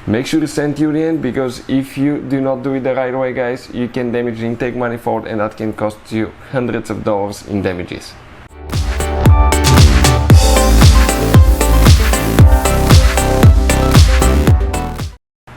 Make sure to stay till the end, because if you do not do it the right way, guys, you can damage the intake manifold, and that can cost you hundreds of dollars in damages.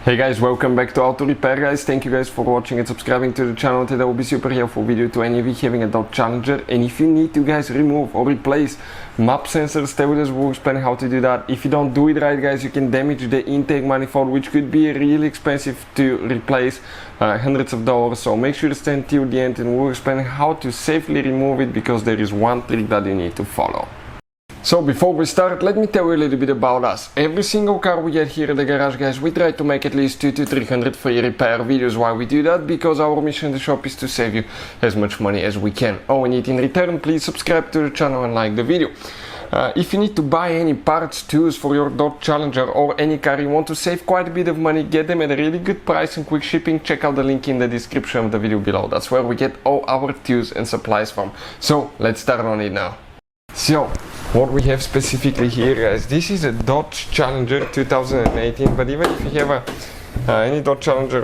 Hey guys, welcome back to Auto Repair, guys. Thank you guys for watching and subscribing to the channel. Today will be super helpful video to any of you having a Dodge Challenger, and if you need to, guys, remove or replace MAP sensors, stay with us. We'll explain how to do that. If you don't do it right, guys, you can damage the intake manifold, which could be really expensive to replace, hundreds of dollars. So make sure to stay until the end, and we'll explain how to safely remove it, because there is one trick that you need to follow. So before we start, let me tell you a little bit about us. Every single car we get here at the garage, guys, we try to make at least 200 to 300 free repair videos. Why we do that? Because our mission in the shop is to save you as much money as we can. All we need in return, please subscribe to the channel and like the video. If you need to buy any parts, tools for your Dodge Challenger or any car, you want to save quite a bit of money, get them at a really good price and quick shipping, check out the link in the description of the video below. That's where we get all our tools and supplies from. So let's start on it now. So what we have specifically here, guys, this is a Dodge Challenger 2018, but even if you have any Dodge Challenger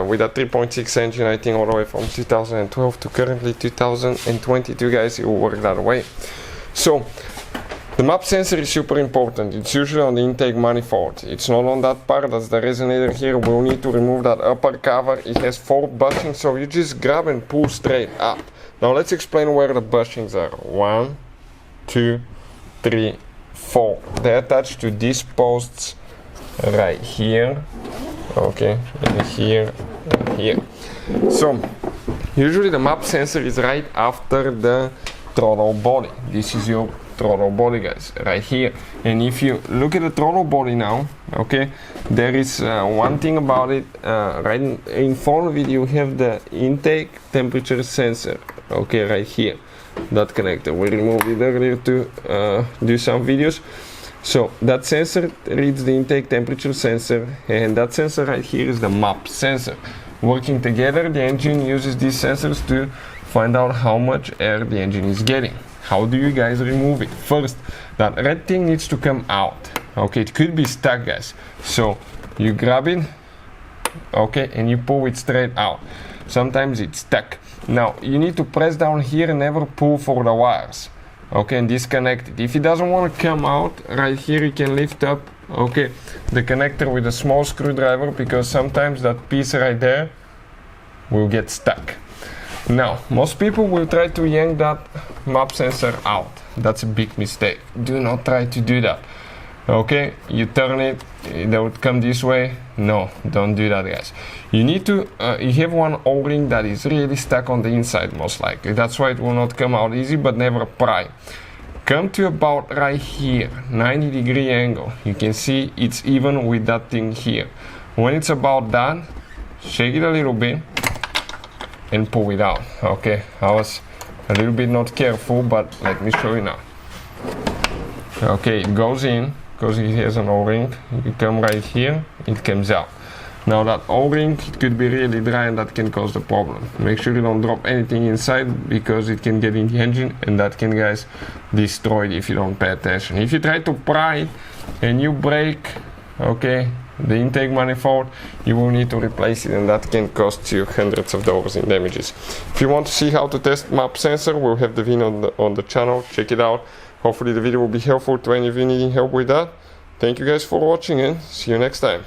with a 3.6 engine, I think all the way from 2012 to currently 2022, guys, it will work that way. So the MAP sensor is super important. It's usually on the intake manifold. It's not on that part, that's the resonator here. We'll need to remove that upper cover. It has 4 bushings, so you just grab and pull straight up. Now let's explain where the bushings are. 1, 2, 3, 4. They're attached to these posts right here, okay, and here and here. So usually the MAP sensor is right after the throttle body. This is your throttle body, guys, right here. And if you look at the throttle body now, okay, there is one thing about it. Right in front of it you have the intake temperature sensor, okay, right here. That connector, we removed it earlier to do some videos. So that sensor reads the intake temperature sensor, and that sensor right here is the MAP sensor. Working together, the engine uses these sensors to find out how much air the engine is getting. How do you guys remove it? First, that red thing needs to come out. Okay, it could be stuck, guys. So you grab it, okay, and you pull it straight out. Sometimes it's stuck. Now you need to press down here and never pull for the wires, okay, and disconnect it. If it doesn't want to come out, right here you can lift up, okay, the connector with a small screwdriver, because sometimes that piece right there will get stuck. Now most people will try to yank that MAP sensor out. That's a big mistake. Do not try to do that. Okay, you turn it, it would come this way. No, don't do that, guys. You need to you have one O-ring that is really stuck on the inside, most likely. That's why it will not come out easy, but never pry. Come to about right here, 90-degree angle. You can see it's even with that thing here. When it's about done, shake it a little bit and pull it out. Okay, I was a little bit not careful, but let me show you now. Okay, it goes in, because it has an O-ring. You come right here, it comes out. Now that O-ring, it could be really dry, and that can cause the problem. Make sure you don't drop anything inside, because it can get in the engine, and that can, guys, destroy it if you don't pay attention. If you try to pry it and you break, okay, the intake manifold, you will need to replace it, and that can cost you hundreds of dollars in damages. If you want to see how to test MAP sensor, we'll have the video on the channel. Check it out. Hopefully the video will be helpful to any of you needing help with that. Thank you guys for watching, and see you next time.